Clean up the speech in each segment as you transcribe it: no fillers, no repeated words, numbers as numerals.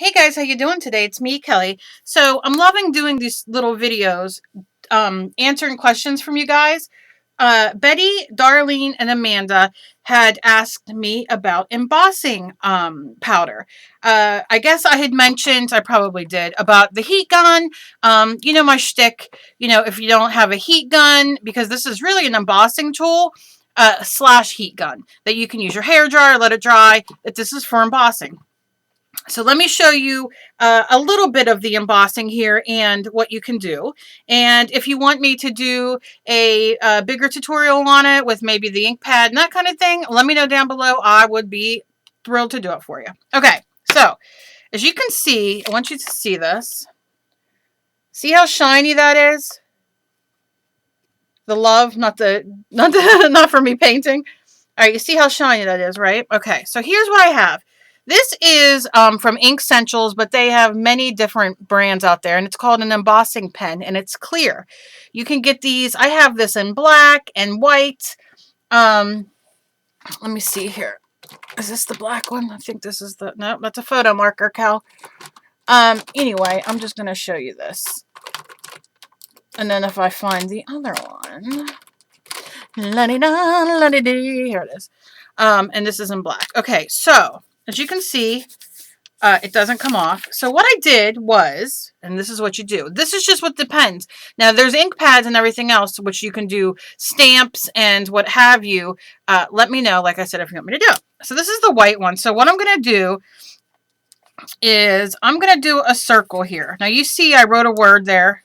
Hey guys, how you doing today? It's me, Kelly. So I'm loving doing these little videos, answering questions from you guys. Betty, Darlene, and Amanda had asked me about embossing powder. I guess I had mentioned, I probably did, about the heat gun. You know my shtick. You know, if you don't have a heat gun, because this is really an embossing tool, slash heat gun that you can use your hair dryer, let it dry. That this is for embossing. So let me show you a little bit of the embossing here and what you can do. And if you want me to do a bigger tutorial on it with maybe the ink pad and that kind of thing, let me know down below. I would be thrilled to do it for you. Okay, so as you can see, I want you to see this. See how shiny that is? The love, not for me painting. All right, you see how shiny that is, right? Okay, so here's what I have. This is from Ink Essentials, but they have many different brands out there, and it's called an embossing pen, and it's clear. You can get these. I have this in black and white. Let me see here. Is this the black one? I think this is the... No, that's a photo marker, Cal. Anyway, I'm just going to show you this. And then if I find the other one... La-di-da, here it is. And this is in black. Okay, so as you can see, it doesn't come off. So what I did was, and this is what you do. This is just what depends. Now there's ink pads and everything else, which you can do stamps and what have you. Let me know, like I said, if you want me to do it. So this is the white one. So what I'm going to do is I'm going to do a circle here. Now you see I wrote a word there.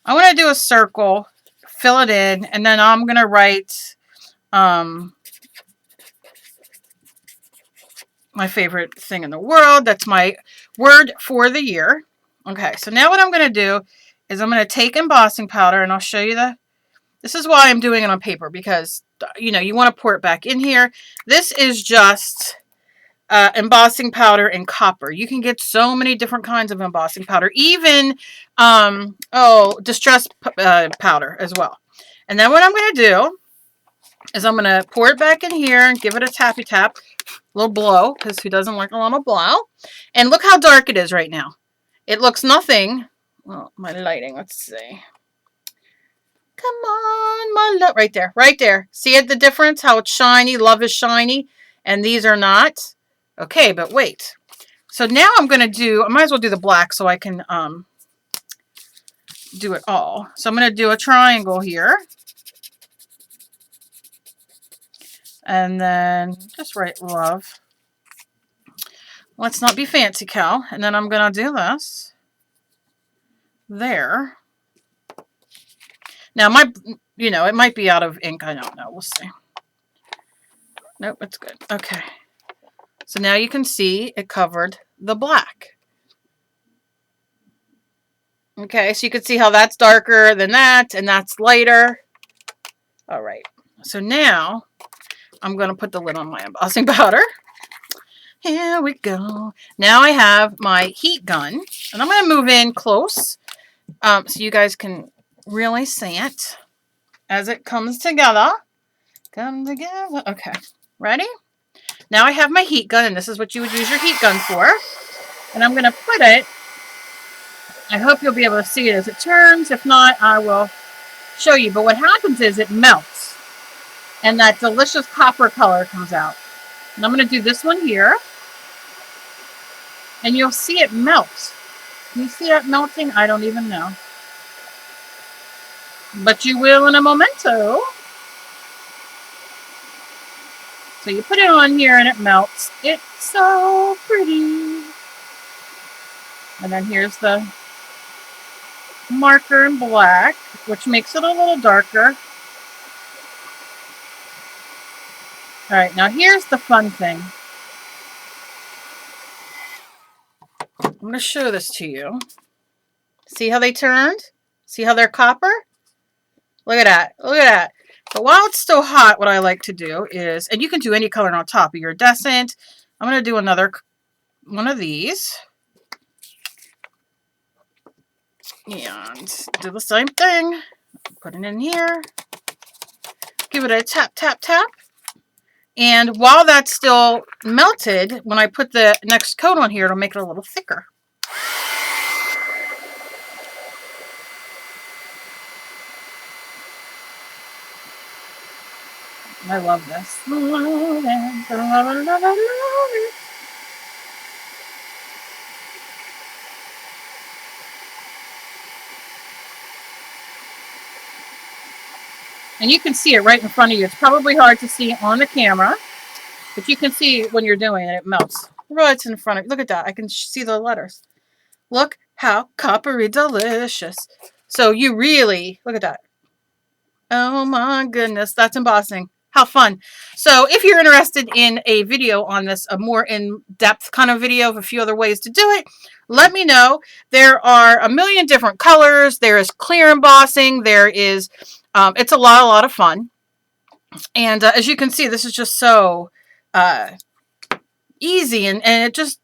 I want to do a circle, fill it in, and then I'm going to write my favorite thing in the world. That's my word for the year. Okay, so now what I'm going to do is I'm going to take embossing powder, and I'll show you this is why I'm doing it on paper, because, you know, you want to pour it back in here. This is just embossing powder in copper. You can get so many different kinds of embossing powder, even, distress powder as well. And then what I'm going to do is I'm going to pour it back in here and give it a tappy tap. A little blow, because who doesn't like a little blow? And look how dark it is right now. It looks nothing. Well, my lighting, let's see. Come on, my love. Right there, right there. See it, the difference? How it's shiny. Love is shiny. And these are not. Okay, but wait. So now I'm going to do, I might as well do the black so I can do it all. So I'm going to do a triangle here. And then just write love. Let's not be fancy, Cal. And then I'm going to do this. There. Now, it might be out of ink. I don't know. We'll see. Nope, it's good. Okay. So now you can see it covered the black. Okay, so you can see how that's darker than that, and that's lighter. All right. So now I'm going to put the lid on my embossing powder. Here we go. Now I have my heat gun, and I'm going to move in close so you guys can really see it as it comes together. Come together. Okay, ready? Now I have my heat gun, and this is what you would use your heat gun for. And I'm going to put it, I hope you'll be able to see it as it turns. If not, I will show you. But what happens is it melts, and that delicious copper color comes out. And I'm going to do this one here. And you'll see it melt. Can you see that melting? I don't even know. But you will in a momento. So you put it on here and it melts. It's so pretty. And then here's the marker in black, which makes it a little darker. All right, now here's the fun thing. I'm going to show this to you. See how they turned? See how they're copper? Look at that. Look at that. But while it's still hot, what I like to do is, and you can do any color on top of your iridescent. I'm going to do another one of these. And do the same thing. Put it in here. Give it a tap, tap, tap. And while that's still melted, when I put the next coat on here, it'll make it a little thicker. I love this. And you can see it right in front of you. It's probably hard to see on the camera, but you can see when you're doing it, it melts right in front of you. Look at that. I can see the letters. Look how coppery delicious. So you really, look at that. Oh my goodness, that's embossing. How fun. So if you're interested in a video on this, a more in-depth kind of video of a few other ways to do it, let me know. There are a million different colors. There is clear embossing. There is, it's a lot of fun. And as you can see, this is just so easy, and it just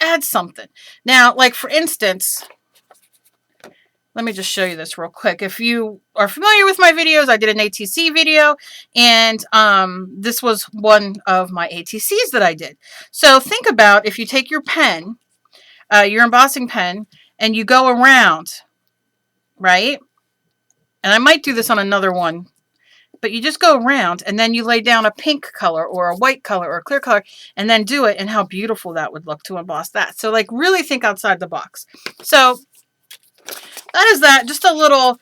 adds something. Now, like for instance, let me just show you this real quick. If you are familiar with my videos, I did an ATC video, and this was one of my ATCs that I did. So think about if you take your pen, your embossing pen, and you go around, right? And I might do this on another one, but you just go around, and then you lay down a pink color or a white color or a clear color, and then do it, and how beautiful that would look to emboss that. So like really think outside the box. So that is that. Just a little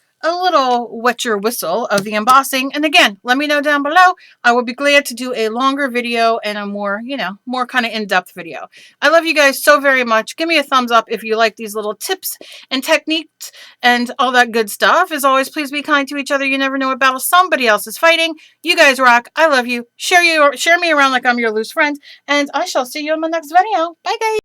wet your whistle of the embossing. And again, let me know down below. I will be glad to do a longer video and a more, more kind of in-depth video. I love you guys so very much. Give me a thumbs up if you like these little tips and techniques and all that good stuff. As always, please be kind to each other. You never know what battle somebody else is fighting. You guys rock. I love you. Share me around like I'm your loose friend. And I shall see you in my next video. Bye, guys.